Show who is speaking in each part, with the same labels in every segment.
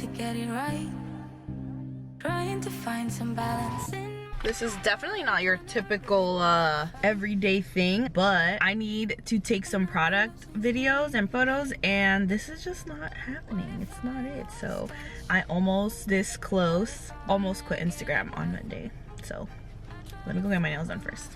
Speaker 1: to get it right. Trying to find some balance in.
Speaker 2: This is definitely not your typical everyday thing, but I need to take some product videos and photos, and this is just not happening. It's not it. So I almost this close, almost quit Instagram on Monday. So let me go get my nails done first.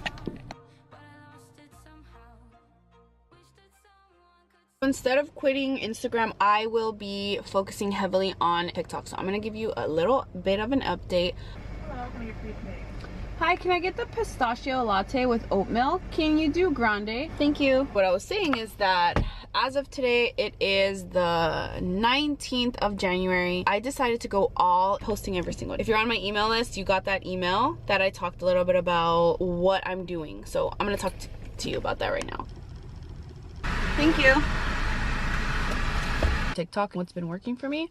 Speaker 2: Instead of quitting Instagram, I will be focusing heavily on TikTok. So I'm gonna give you a little bit of an update. Hello, can I get free today? Hi, can I get the pistachio latte with oat milk? Can you do grande? Thank you. What I was saying is that as of today, it is the 19th of January. I decided to go all posting every single day. If you're on my email list, you got that email that I talked a little bit about what I'm doing. So I'm gonna talk to you about that right now. Thank you. TikTok, what's been working for me,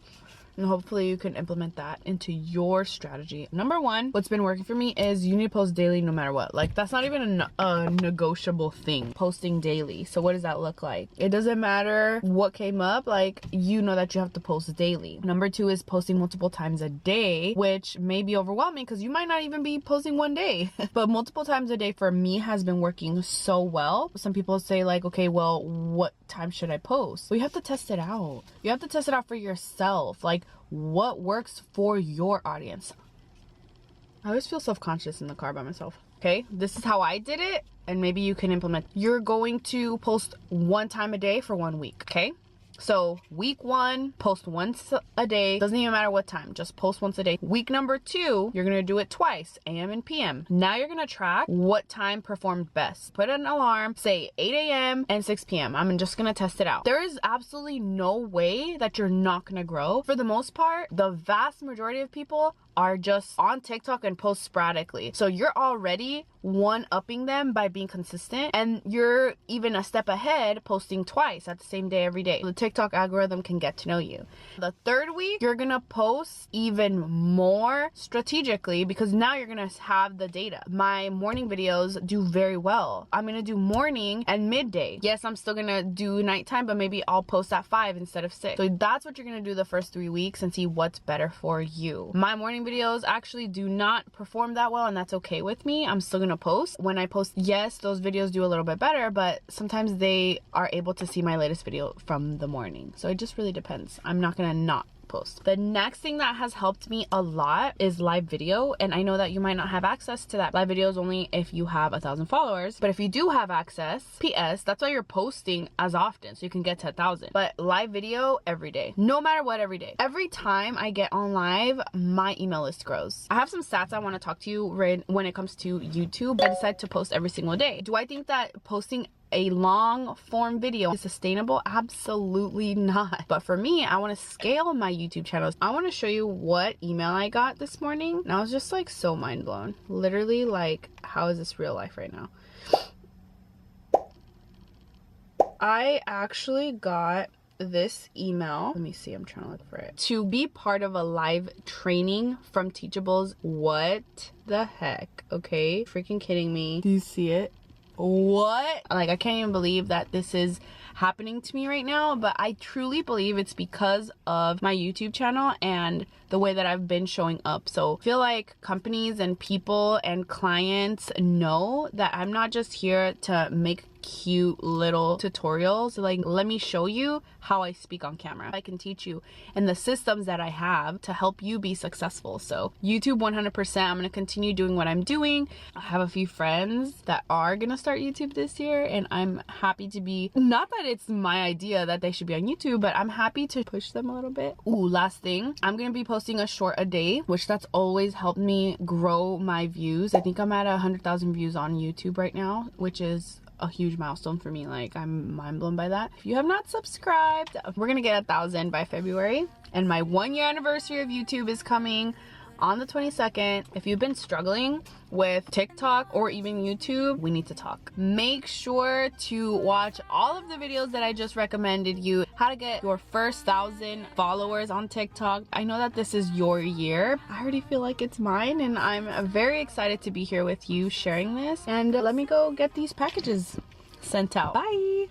Speaker 2: and hopefully you can implement that into your strategy. Number one, what's been working for me is you need to post daily no matter what. Like, that's not even a negotiable thing, posting daily. So what does that look like? It doesn't matter what came up, like, you know that you have to post daily. Number two is posting multiple times a day, which may be overwhelming because you might not even be posting one day. But multiple times a day for me has been working so well. Some people say like, okay, well, what time should I post? Well, you have to test it out. You have to test it out for yourself. Like, what works for your audience? I always feel self-conscious in the car by myself. Okay, this is how I did it, and maybe you can implement. You're going to post one time a day for 1 week, okay? So week one, post once a day. Doesn't even matter what time, just post once a day. Week number two, you're gonna do it twice, AM and PM. Now you're gonna track what time performed best. Put an alarm, say 8 AM and 6 PM. I'm just gonna test it out. There is absolutely no way that you're not gonna grow. For the most part, the vast majority of people are just on TikTok and post sporadically. So you're already one-upping them by being consistent, and you're even a step ahead posting twice at the same day every day. The TikTok algorithm can get to know you. The third week, you're gonna post even more strategically because now you're gonna have the data. My morning videos do very well. I'm gonna do morning and midday. Yes, I'm still gonna do nighttime, but maybe I'll post at 5 instead of 6. So that's what you're gonna do the first 3 weeks and see what's better for you. My morning videos actually do not perform that well, and that's okay with me. I'm still gonna post. When I post, yes, those videos do a little bit better, but sometimes they are able to see my latest video from the morning. So it just really depends. I'm not gonna not post. The next thing that has helped me a lot is live video, and I know that you might not have access to that. Live video is only if you have 1,000 followers, but if you do have access, PS, that's why you're posting as often, so you can get to 1,000. But live video every day, no matter what, every day. Every time I get on live, my email list grows. I have some stats I want to talk to you when it comes to YouTube. I decided to post every single day. Do I think that posting a long form video is sustainable? Absolutely not. But for me, I want to scale my YouTube channels. I want to show you what email I got this morning, and I was just like so mind blown. Literally, like, how is this real life right now? I actually got this email. Let me see, I'm trying to look for it. To be part of a live training from Teachables. What the heck? Okay, freaking kidding me. Do you see it? What? Like, I can't even believe that this is happening to me right now, but I truly believe it's because of my YouTube channel and the way that I've been showing up. So I feel like companies and people and clients know that I'm not just here to make cute little tutorials. Like, let me show you how I speak on camera. I can teach you and the systems that I have to help you be successful. So YouTube 100%, I'm going to continue doing what I'm doing. I have a few friends that are going to start YouTube this year, and I'm happy to be, not that it's my idea that they should be on YouTube, but I'm happy to push them a little bit. Ooh, last thing, I'm going to be posting a short a day, which that's always helped me grow my views. I think I'm at 100,000 views on YouTube right now, which is a huge milestone for me. Like, I'm mind blown by that. If you have not subscribed, we're gonna get 1,000 by February, and my 1-year anniversary of YouTube is coming on the 22nd. If you've been struggling with TikTok or even YouTube, we need to talk. Make sure to watch all of the videos that I just recommended you. How to get your first 1,000 followers on TikTok. I know that this is your year. I already feel like it's mine, and I'm very excited to be here with you sharing this. And let me go get these packages sent out. Bye.